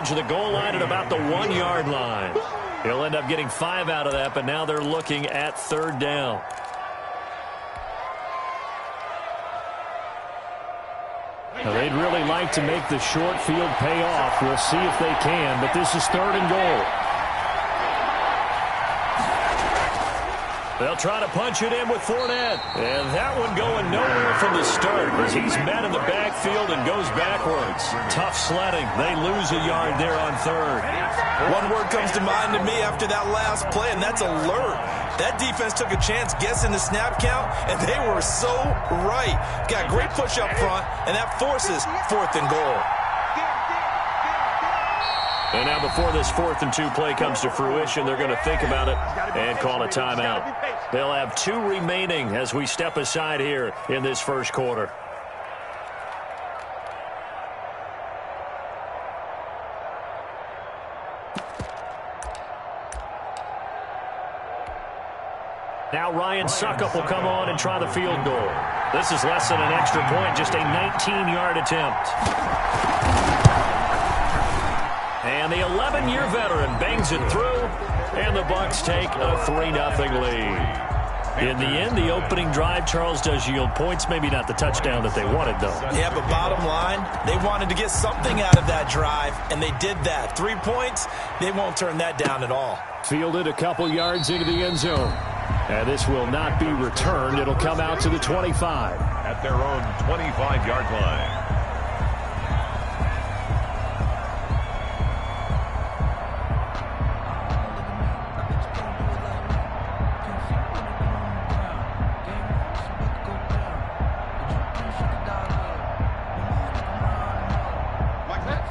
edge of the goal line at about the 1-yard line. He'll end up getting 5 out of that, but now they're looking at 3rd down. Now they'd really like to make the short field pay off. We'll see if they can, but this is 3rd and goal. They'll try to punch it in with Fournette. And that one going nowhere from the start as he's met in the backfield and goes backwards. Tough sledding. They lose a yard there on 3rd. One word comes to mind to me after that last play, and that's alert. That defense took a chance guessing the snap count, and they were so right. Got great push up front, and that forces 4th and goal. And now before this 4th and 2 play comes to fruition, they're going to think about it and call a timeout. They'll have 2 remaining as we step aside here in this first quarter. Now Ryan Suckup will come on and try the field goal. This is less than an extra point, just a 19-yard attempt. And the 11-year veteran bangs it through, and the Bucs take a 3-0 lead. In the end, the opening drive, Charles, does yield points. Maybe not the touchdown that they wanted, though. Yeah, but bottom line, they wanted to get something out of that drive, and they did that. 3 points, they won't turn that down at all. Fielded a couple yards into the end zone. And this will not be returned. It'll come out to the 25. At their own 25-yard line.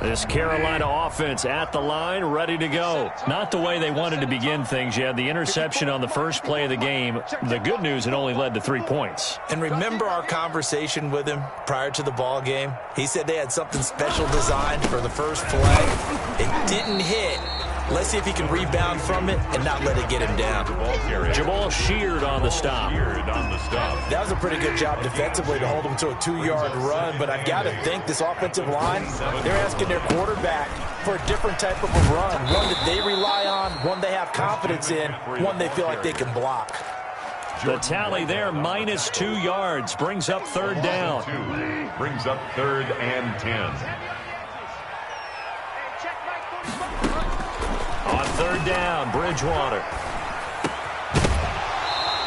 This Carolina offense at the line, ready to go. Not the way they wanted to begin things. You had the interception on the first play of the game. The good news, it only led to 3 points. And remember our conversation with him prior to the ball game? He said they had something special designed for the first play. It didn't hit. Let's see if he can rebound from it and not let it get him down. Jamal Sheard on the stop. That was a pretty good job defensively to hold him to a 2-yard run, but I've got to think this offensive line, they're asking their quarterback for a different type of a run, one that they rely on, one they have confidence in, one they feel like they can block. The tally there, minus 2 yards, brings up 3rd down. Brings up 3rd and 10. On 3rd down, Bridgewater.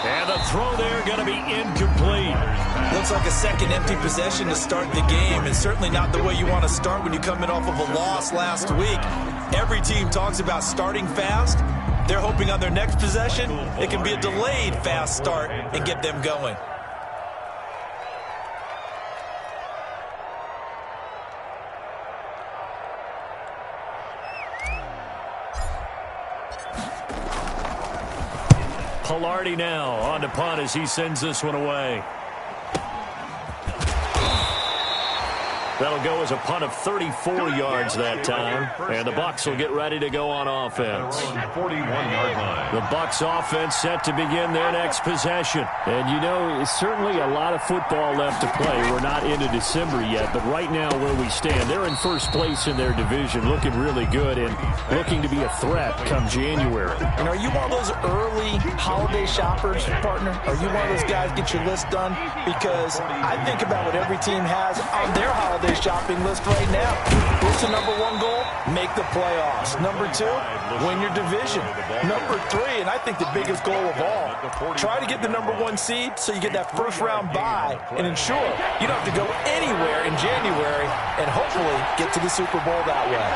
And the throw there going to be incomplete. Looks like a second empty possession to start the game, and certainly not the way you want to start when you're coming off of a loss last week. Every team talks about starting fast. They're hoping on their next possession, it can be a delayed fast start and get them going. Pilardi now on to punt as he sends this one away. That'll go as a punt of 34 yards that time. And the Bucs will get ready to go on offense. 41-yard line. The Bucs offense set to begin their next possession. And, you know, it's certainly a lot of football left to play. We're not into December yet, but right now where we stand, they're in first place in their division, looking really good and looking to be a threat come January. And are you one of those early holiday shoppers, partner? Are you one of those guys get your list done? Because I think about what every team has on their holiday shopping list right now. What's the number 1 goal? Make the playoffs. Number 2, win your division. Number 3, and I think the biggest goal of all, try to get the number 1 seed so you get that first round bye and ensure you don't have to go anywhere in January and hopefully get to the Super Bowl that way.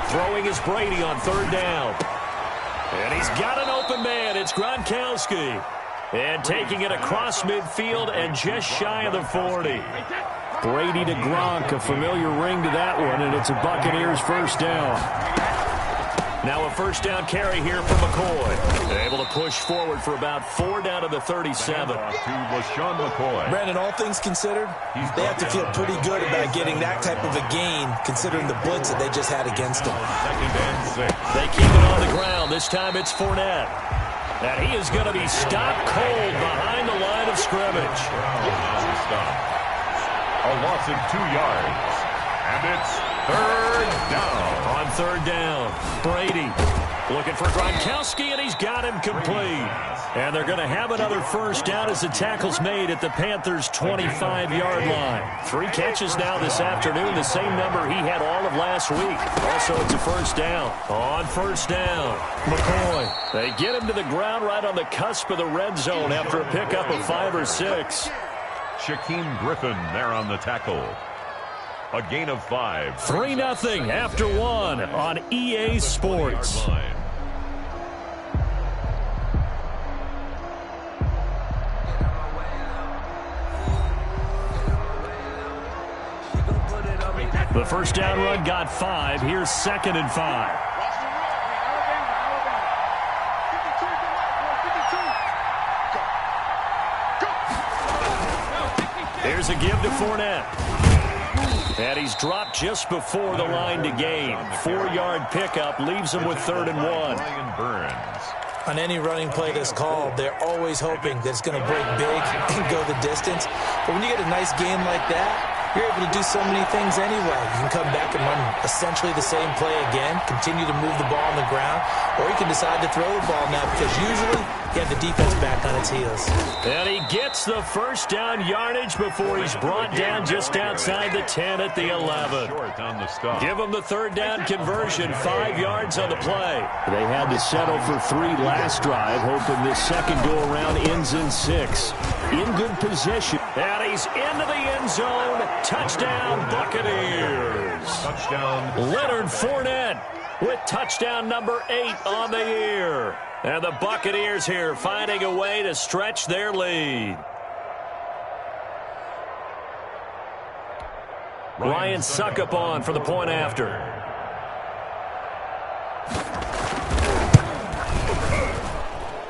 Throwing is Brady on 3rd down. And he's got an open man. It's Gronkowski. And taking it across midfield and just shy of the 40. Brady to Gronk, a familiar ring to that one, and it's a Buccaneers first down. Now a first down carry here for McCoy. They're able to push forward for about 4 down to the 37. LeSean McCoy. Brandon, all things considered, they have to feel pretty good about getting that type of a gain considering the blitz that they just had against them. 2nd and 6. They keep it on the ground. This time it's Fournette. And he is going to be stopped cold behind scrimmage. A loss of 2 yards. And it's third down. On third down, Brady looking for Gronkowski, and he's got him complete. And they're going to have another first down as the tackle's made at the Panthers' 25-yard line. 3 catches now this afternoon, the same number he had all of last week. Also, it's a first down. On first down, McCoy. They get him to the ground right on the cusp of the red zone after a pickup of 5 or 6. Shaquem Griffin there on the tackle. A gain of 5. 3-0 after 1 on EA Sports. The first down run got 5. Here's 2nd and 5. Here's a give to Fournette. And he's dropped just before the line to gain. 4-yard pickup leaves him with 3rd and 1. On any running play that's called, they're always hoping that it's going to break big and go the distance. But when you get a nice game like that, you're able to do so many things anyway. You can come back and run essentially the same play again, continue to move the ball on the ground, or you can decide to throw the ball now because usually you have the defense back on its heels. And he gets the first down yardage before he's brought down just outside the 10 at the 11. Give him the 3rd down conversion, 5 yards on the play. They had to settle for 3 last drive, hoping this second go-around ends in 6. In good position. And he's into the end zone. Touchdown, Buccaneers. Touchdown. Leonard Fournette with touchdown number 8 on the year. And the Buccaneers here finding a way to stretch their lead. Ryan Suckup on for the point after.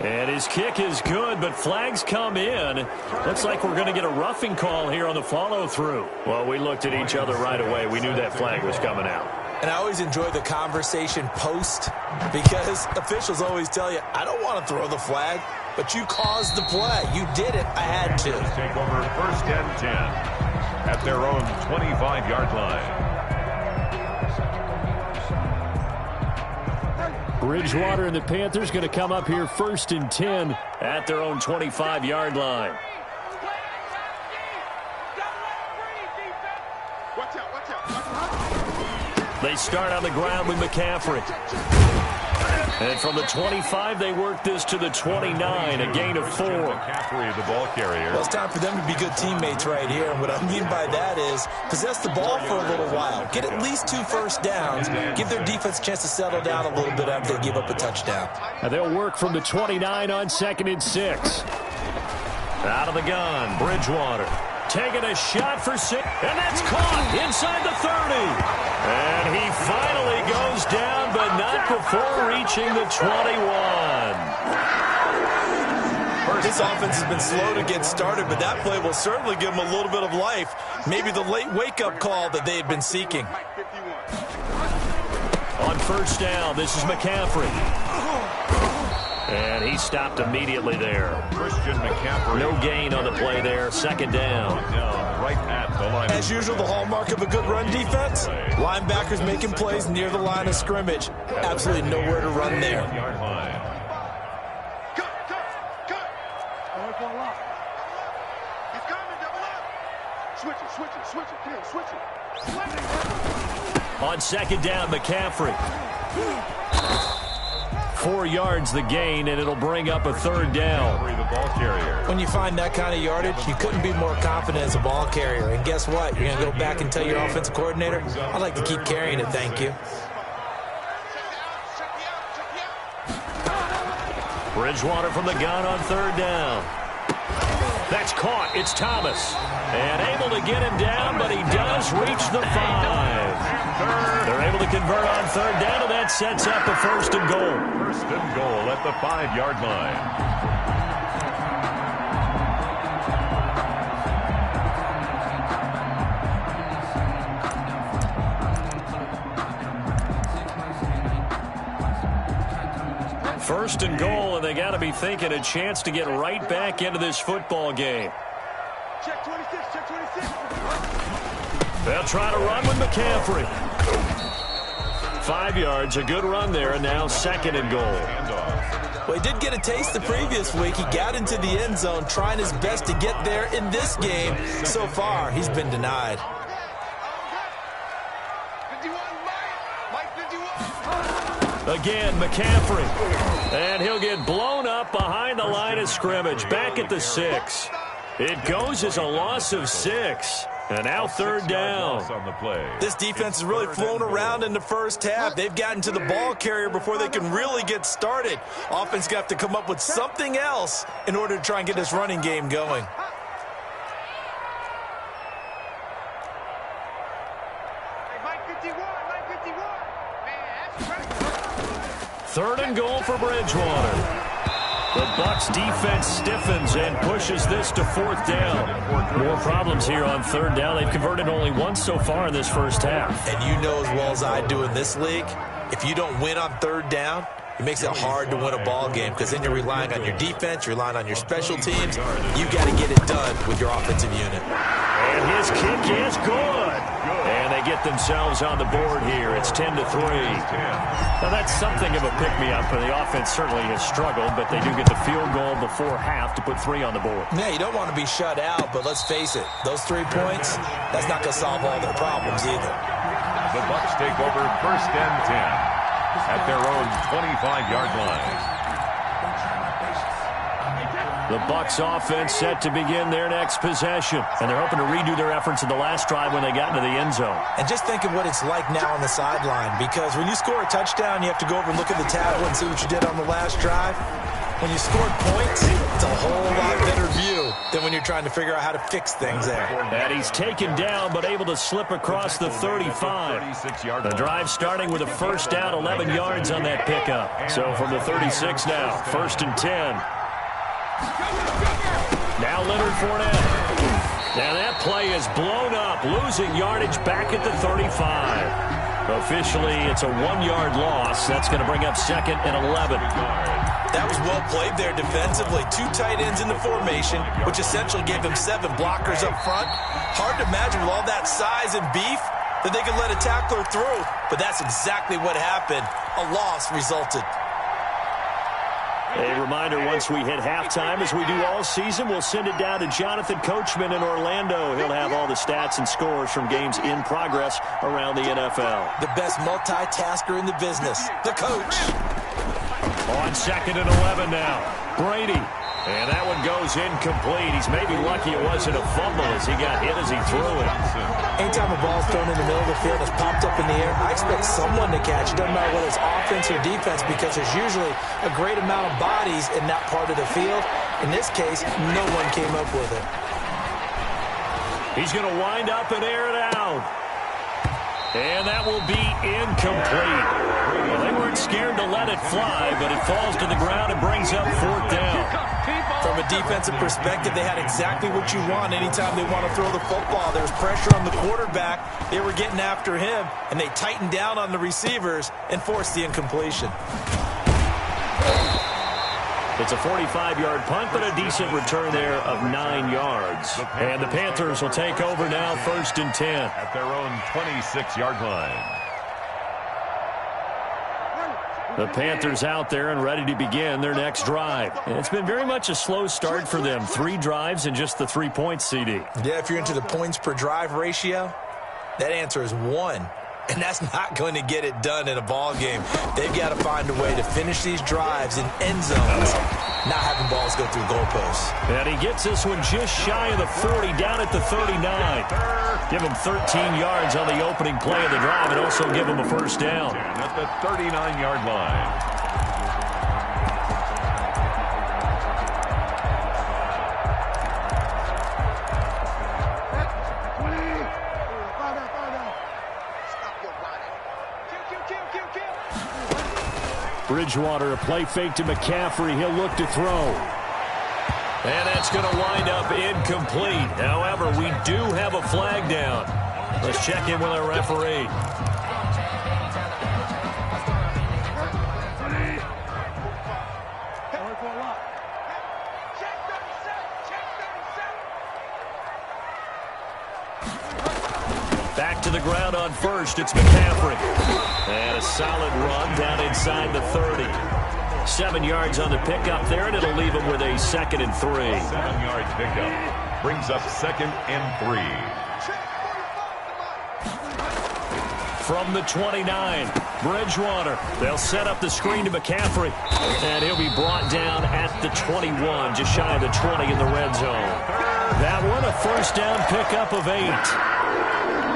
And his kick is good, but flags come in. Looks like we're going to get a roughing call here on the follow-through. Well, we looked at each other right away. We knew that flag was coming out. And I always enjoy the conversation post because officials always tell you, I don't want to throw the flag, but you caused the play. You did it. I had to. Take over 1st and 10 at their own 25-yard line. Bridgewater and the Panthers going to come up here 1st and 10 at their own 25-yard line. They start on the ground with McCaffrey. And from the 25, they work this to the 29, a gain of 4. McCaffrey, the ball carrier. Well, it's time for them to be good teammates right here. And what I mean by that is possess the ball for a little while. Get at least 2 first downs. Give their defense a chance to settle down a little bit after they give up a touchdown. And they'll work from the 29 on 2nd and 6. Out of the gun, Bridgewater. Taking a shot for 6. And that's caught inside the 30. And he finally goes down, but not before reaching the 21. This offense has been slow to get started, but that play will certainly give them a little bit of life. Maybe the late wake-up call that they had been seeking. On first down, this is McCaffrey. And he stopped immediately there. Christian McCaffrey. No gain on the play there. 2nd down. Right at the line. As usual, the hallmark of a good run defense, linebackers making plays near the line of scrimmage. Absolutely nowhere to run there. On 2nd down, McCaffrey. 4 yards the gain, and it'll bring up a 3rd down. When you find that kind of yardage, you couldn't be more confident as a ball carrier. And guess what? You're going to go back and tell your offensive coordinator, I'd like to keep carrying it, thank you. Bridgewater from the gun on 3rd down. That's caught. It's Thomas. And able to get him down, but he does reach the 5. They're able to convert on 3rd down, and that sets up a 1st and goal. 1st and goal at the 5-yard line. First and goal, and they got to be thinking a chance to get right back into this football game. Check 26, check 26. They'll try to run with McCaffrey. 5 yards, a good run there, and now second and goal. Well, he did get a taste the previous week. He got into the end zone, trying his best to get there in this game. So far, he's been denied. 51, Mike 51. Again, McCaffrey. And he'll get blown up behind the line of scrimmage, back at the 6. It goes as a loss of 6. And now third down. This defense has really flown around in the first half. They've gotten to the ball carrier before they can really get started. Offense going to have to come up with something else in order to try and get this running game going. Mike 51, Mike 51. Man, that's right. Third and goal for Bridgewater. The Bucs defense stiffens and pushes this to fourth down. More problems here on third down. They've converted only once so far in this first half. And you know as well as I do in this league, if you don't win on third down, it makes it hard to win a ball game because then you're relying on your defense, you're relying on your special teams. You got to get it done with your offensive unit. And his kick is good. And they get themselves on the board here. It's 10-3. Now, that's something of a pick-me-up. The offense certainly has struggled, but they do get the field goal before half to put 3 on the board. Yeah, you don't want to be shut out, but let's face it, those 3 points, that's not going to solve all their problems either. The Bucs take over first and 10 at their own 25-yard line. The Bucs offense set to begin their next possession. And they're hoping to redo their efforts in the last drive when they got into the end zone. And just think of what it's like now on the sideline, because when you score a touchdown, you have to go over and look at the tablet and see what you did on the last drive. When you scored points, it's a whole lot better view than when you're trying to figure out how to fix things there. And he's taken down, but able to slip across the 35. The drive starting with a first down, 11 yards on that pickup. So from the 36 now, first and 10. Now Leonard Fournette. Now that play is blown up, losing yardage back at the 35. Officially, it's a 1-yard loss. That's going to bring up second and 11. That was well played there defensively. 2 tight ends in the formation, which essentially gave them 7 blockers up front. Hard to imagine with all that size and beef that they could let a tackler through, but that's exactly what happened. A loss resulted. A reminder, once we hit halftime, as we do all season, we'll send it down to Jonathan Coachman in Orlando. He'll have all the stats and scores from games in progress around the NFL. The best multitasker in the business, the coach. On second and 11 now, Brady. And that one goes incomplete. He's maybe lucky it wasn't a fumble as he got hit as he threw it. Anytime a ball's thrown in the middle of the field, it's popped up in the air, I expect someone to catch it. Doesn't matter whether it's offense or defense, because there's usually a great amount of bodies in that part of the field. In this case, no one came up with it. He's going to wind up and air it out. And that will be incomplete. Well, they weren't scared to let it fly, but it falls to the ground and brings up fourth down. From a defensive perspective, they had exactly what you want anytime they want to throw the football. There was pressure on the quarterback. They were getting after him, and they tightened down on the receivers and forced the incompletion. It's a 45-yard punt, but a decent return there of 9 yards. And the Panthers will take over now, first and 10. At their own 26-yard line. The Panthers out there and ready to begin their next drive. And it's been very much a slow start for them. 3 drives and just the 3 points, CD. Yeah, if you're into the points per drive ratio, that answer is 1. And that's not going to get it done in a ball game. They've got to find a way to finish these drives in end zones, not having balls go through goalposts. And he gets this one just shy of the 40, down at the 39. Give him 13 yards on the opening play of the drive and also give him a first down. At the 39-yard line. Bridgewater, a play fake to McCaffrey. He'll look to throw. And that's going to wind up incomplete. However, we do have a flag down. Let's check in with our referee. Back to the ground on first. It's McCaffrey. And a solid run down inside the 30. 7 yards on the pickup there, and it'll leave him with a 2nd and 3. 7 yards pickup. Brings up 2nd and 3. From the 29, Bridgewater. They'll set up the screen to McCaffrey. And he'll be brought down at the 21, just shy of the 20 in the red zone. That one, a first down pickup of 8.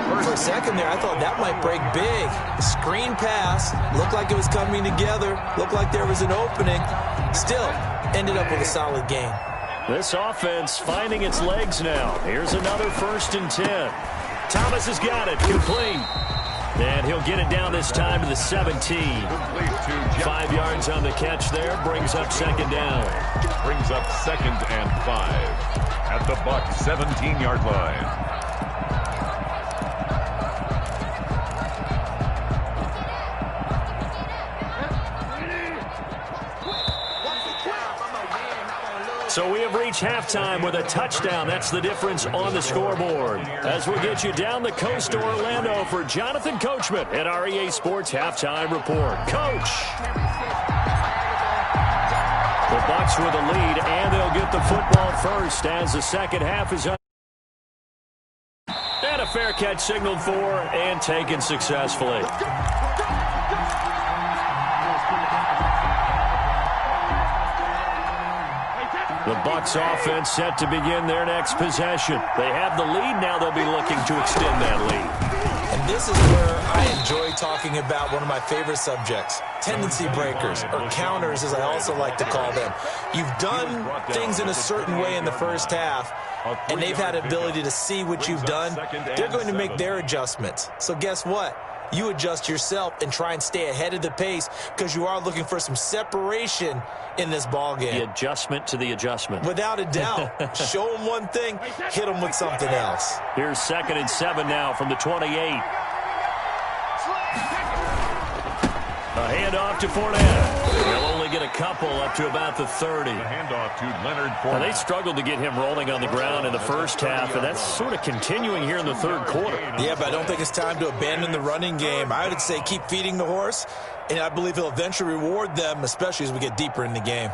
For a second there, I thought that might break big. Screen pass, looked like it was coming together, looked like there was an opening. Still, ended up with a solid game. This offense finding its legs now. Here's another 1st and 10. Thomas has got it, complete. And he'll get it down this time to the 17. 5 yards on the catch there, brings up 2nd down. Brings up 2nd and 5 at the Bucs 17-yard line. So we have reached halftime with a touchdown. That's the difference on the scoreboard. As we'll get you down the coast to Orlando for Jonathan Coachman at our EA Sports Halftime Report. Coach! The Bucs with a lead, and they'll get the football first as the second half is up. And a fair catch signaled for and taken successfully. The Bucs offense set to begin their next possession. They have the lead. Now they'll be looking to extend that lead. And this is where I enjoy talking about one of my favorite subjects, tendency breakers, or counters as I also like to call them. You've done things in a certain way in the first half, and they've had the ability to see what you've done. They're going to make their adjustments. So guess what? You adjust yourself and try and stay ahead of the pace because you are looking for some separation in this ball game. The adjustment to the adjustment. Without a doubt. Show them one thing, hit them with something else. Here's 2nd and 7 now from the 28. A handoff to Fournette. He'll only get a couple up to about the 30. The handoff to Leonard Fournette. Now, they struggled to get him rolling on the ground in the first half, and that's sort of continuing here in the third quarter. Yeah, but I don't think it's time to abandon the running game. I would say keep feeding the horse, and I believe he'll eventually reward them, especially as we get deeper in the game.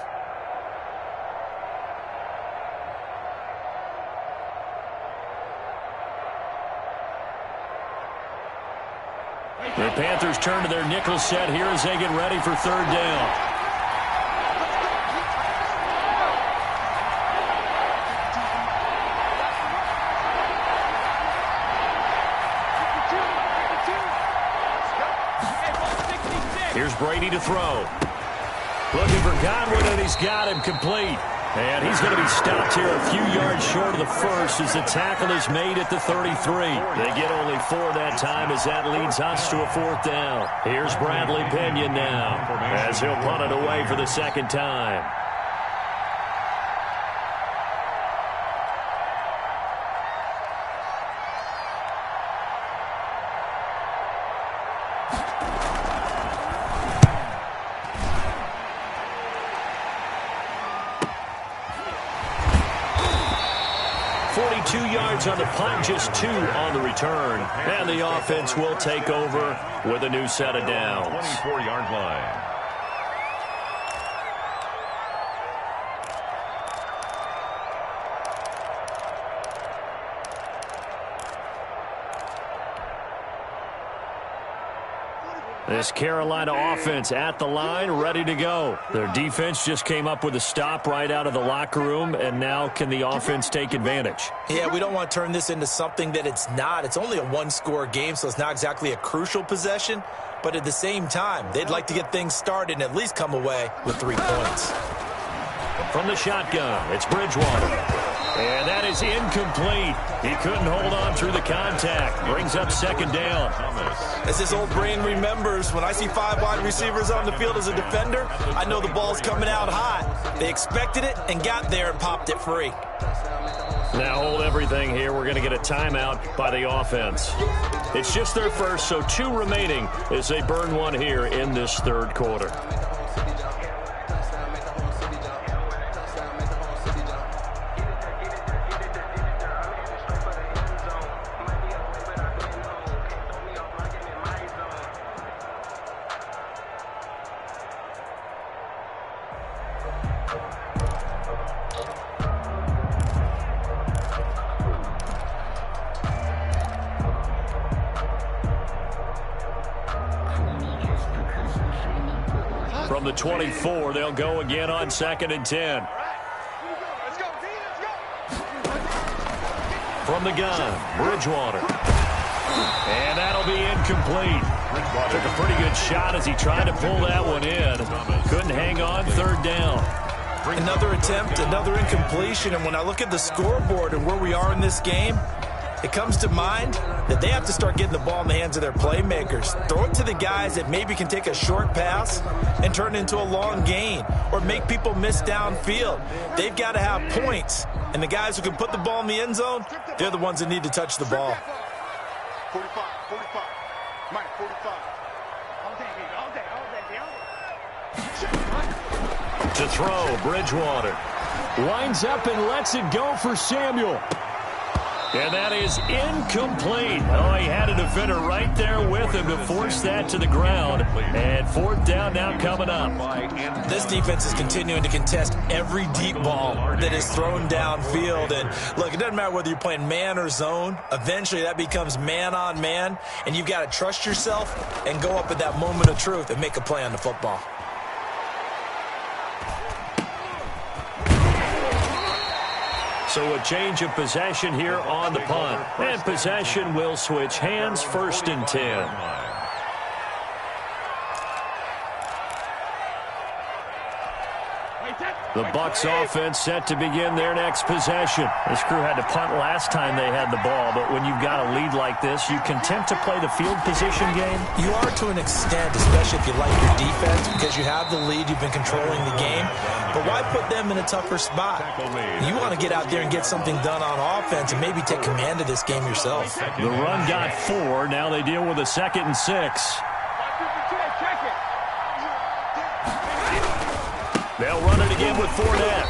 The Panthers turn to their nickel set here as they get ready for 3rd down. Here's Brady to throw. Looking for Godwin, and he's got him complete. And he's going to be stopped here a few yards short of the first as the tackle is made at the 33. They get only 4 that time as that leads us to a 4th down. Here's Bradley Pinion now as he'll punt it away for the 2nd time. On the punt, just 2 on the return. And the offense will take over with a new set of downs. 24-yard line. This Carolina offense at the line, ready to go. Their defense just came up with a stop right out of the locker room, and now can the offense take advantage? Yeah, we don't want to turn this into something that it's not. It's only a 1-score game, so it's not exactly a crucial possession. But at the same time, they'd like to get things started and at least come away with 3 points. From the shotgun, it's Bridgewater. And that is incomplete. He couldn't hold on through the contact. Brings up 2nd down. As this old brain remembers, when I see 5 wide receivers on the field as a defender, I know the ball's coming out hot. They expected it and got there and popped it free. Now hold everything here. We're going to get a timeout by the offense. It's just their first, so 2 remaining as they burn 1 here in this 3rd quarter. from the 24. They'll go again on 2nd and 10. Let's go, D, let's go. From the gun, Bridgewater. And that'll be incomplete. Took a pretty good shot as he tried to pull that one in. Couldn't hang on, 3rd down. Another attempt, another incompletion, and when I look at the scoreboard and where we are in this game, it comes to mind that they have to start getting the ball in the hands of their playmakers. Throw it to the guys that maybe can take a short pass and turn it into a long gain or make people miss downfield. They've got to have points, and the guys who can put the ball in the end zone, they're the ones that need to touch the ball. 45, 45. Mike, 45. All day, baby, all day, all day, To throw, Bridgewater. Winds up and lets it go for Samuel. And that is incomplete. Oh, he had a defender right there with him to force that to the ground. And 4th down now coming up. This defense is continuing to contest every deep ball that is thrown downfield. And look, it doesn't matter whether you're playing man or zone. Eventually that becomes man on man. And you've got to trust yourself and go up at that moment of truth and make a play on the football. So a change of possession here on the punt. And possession will switch hands, 1st and 10. The Bucs offense set to begin their next possession. This crew had to punt last time they had the ball, but when you've got a lead like this, you content to play the field position game? You are to an extent, especially if you like your defense, because you have the lead, you've been controlling the game. But why put them in a tougher spot? You want to get out there and get something done on offense and maybe take command of this game yourself. The run got 4. Now they deal with a 2nd and 6. They'll run it again with Fournette.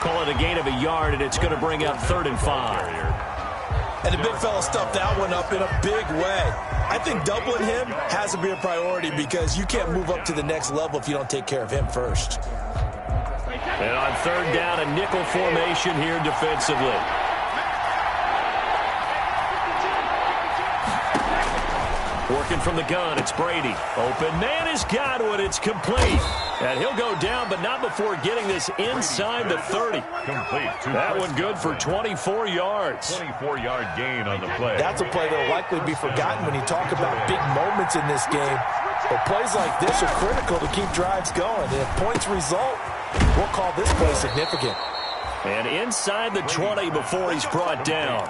Call it a gain of a yard, and it's going to bring up 3rd and 5. And the big fella stuffed that one up in a big way. I think doubling him has to be a priority because you can't move up to the next level if you don't take care of him first. And on 3rd down, a nickel formation here defensively. Working from the gun, it's Brady. Open man is Godwin. It's complete. And he'll go down, but not before getting this inside the 30. Complete. That one good for 24 yards. 24-yard gain on the play. That's a play that will likely be forgotten when you talk about big moments in this game. But plays like this are critical to keep drives going. And if points result, we'll call this play significant. And inside the 20 before he's brought down.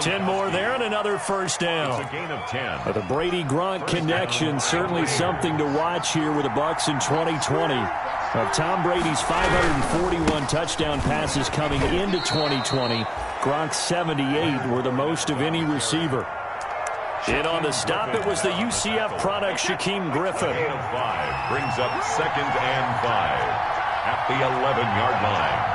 10 more there and another 1st down. It's a gain of 10. The Brady-Gronk connection, certainly something to watch here with the Bucs in 2020. Of Tom Brady's 541 touchdown passes coming into 2020, Gronk's 78 were the most of any receiver. In on the stop, it was the UCF product, Shaquem Griffin. Gain of 5 brings up 2nd and 5 at the 11-yard line.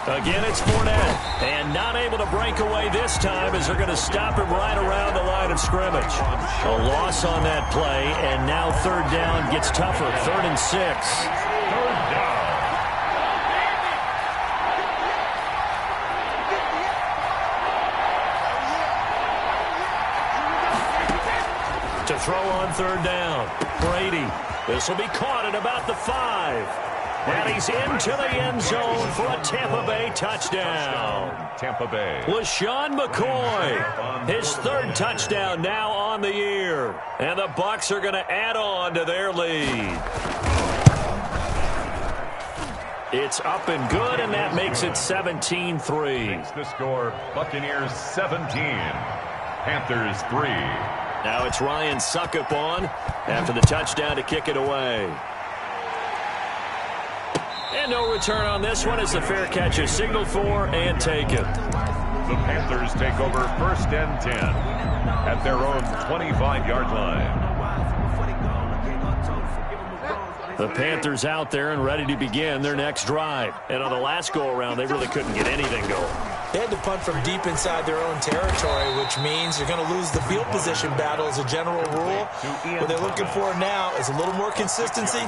Again, it's Fournette, and not able to break away this time as they're going to stop him right around the line of scrimmage. A loss on that play, and now 3rd down gets tougher, 3rd and 6. 3rd down. To throw on 3rd down, Brady. This will be caught at about the 5. And he's into the end zone for a Tampa Bay touchdown. Tampa Bay. LaShawn McCoy, his 3rd touchdown now on the year. And the Bucs are going to add on to their lead. It's up and good, and that makes it 17-3. Makes the score Buccaneers 17, Panthers 3. Now it's Ryan Suckup on after the touchdown to kick it away. And no return on this one as the fair catch is signaled for and taken. The Panthers take over 1st and 10 at their own 25-yard line. The Panthers out there and ready to begin their next drive. And on the last go-around, they really couldn't get anything going. They had to punt from deep inside their own territory, which means you're going to lose the field position battle as a general rule. What they're looking for now is a little more consistency,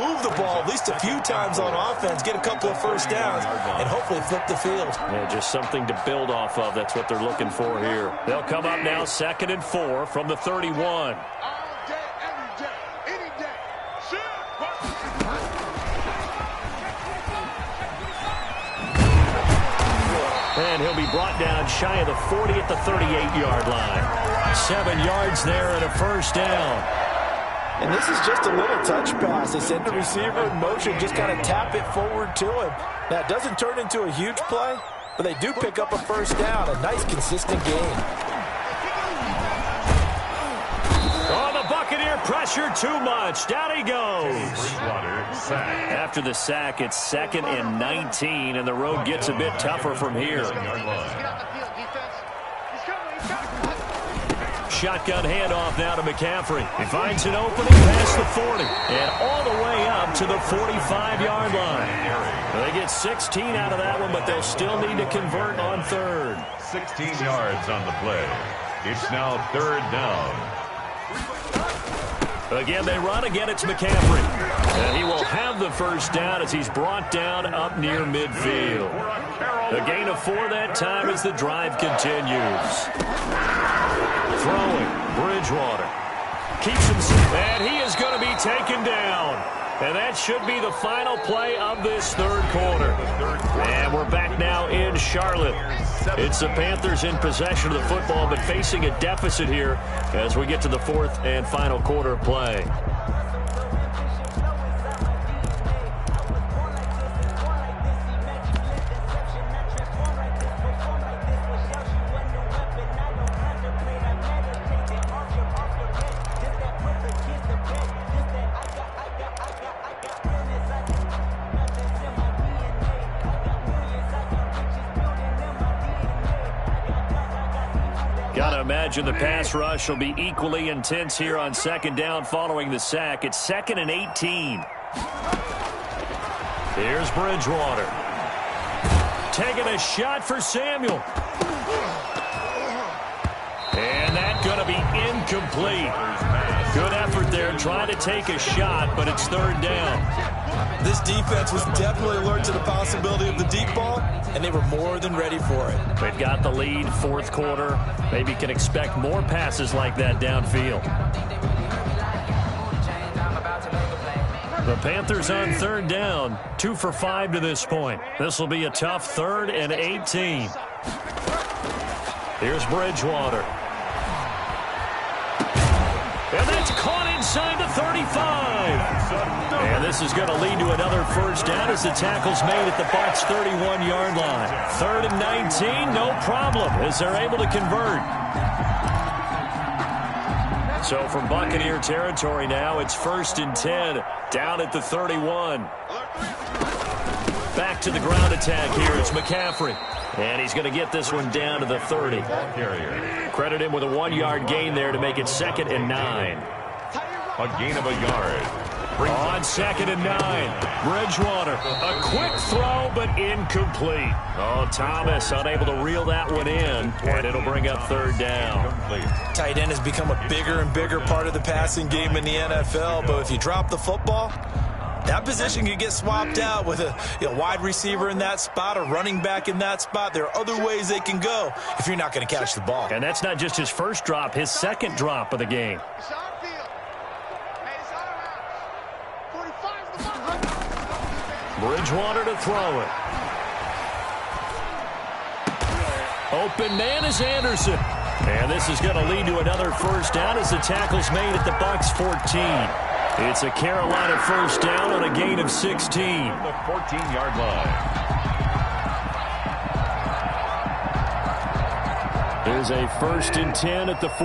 move the ball at least a few times on offense, get a couple of first downs, and hopefully flip the field. Yeah, just something to build off of. That's what they're looking for here. They'll come up now 2nd and 4 from the 31. And he'll be brought down shy of the 40 at the 38-yard line. 7 yards there and a first down. And this is just a little touch pass. They send the receiver in motion, just kind of tap it forward to him. Now, it doesn't turn into a huge play, but they do pick up a first down. A nice, consistent game. Oh, the Buccaneer pressure too much. Down he goes. After the sack, it's 2nd and 19, and the road gets a bit tougher from here. Shotgun handoff now to McCaffrey. He finds an opening past the 40 and all the way up to the 45-yard line. They get 16 out of that one, but they'll still need to convert on 3rd. 16 yards on the play. It's now 3rd down. Again, they run. Again, it's McCaffrey. And he will have the first down as he's brought down up near midfield. A gain of 4 that time as the drive continues. Throwing, Bridgewater. Keeps him, and he is going to be taken down. And that should be the final play of this 3rd quarter. And we're back now in Charlotte. It's the Panthers in possession of the football, but facing a deficit here as we get to the 4th and final quarter of play. Gotta imagine the pass rush will be equally intense here on 2nd down following the sack. It's 2nd and 18. Here's Bridgewater. Taking a shot for Samuel. And that's going to be incomplete. Good effort there trying to take a shot, but it's 3rd down. This defense was definitely alert to the possibility of the deep ball, and they were more than ready for it. They've got the lead, 4th quarter. Maybe can expect more passes like that downfield. The Panthers on 3rd down, 2 for 5 to this point. This will be a tough 3rd and 18. Here's Bridgewater. And that's caught inside the 35. And this is going to lead to another first down as the tackle's made at the Bucs 31-yard line. 3rd and 19, no problem as they're able to convert. So from Buccaneer territory now, it's 1st and 10, down at the 31. Back to the ground attack here. It's McCaffrey. And he's going to get this one down to the 30. Credit him with a 1-yard gain there to make it 2nd and 9. A gain of a yard. On 2nd and 9. Bridgewater. A quick throw, but incomplete. Oh, Thomas unable to reel that one in, and it'll bring up 3rd down. Tight end has become a bigger and bigger part of the passing game in the NFL, but if you drop the football, that position could get swapped out with a wide receiver in that spot, a running back in that spot. There are other ways they can go if you're not going to catch the ball. And that's not just his first drop, his 2nd drop of the game. Bridgewater to throw it. Open man is Anderson. And this is going to lead to another first down as the tackle's made at the Bucs 14. It's a Carolina first down on a gain of 16. The 14-yard line. There's a 1st and 10 at the 14.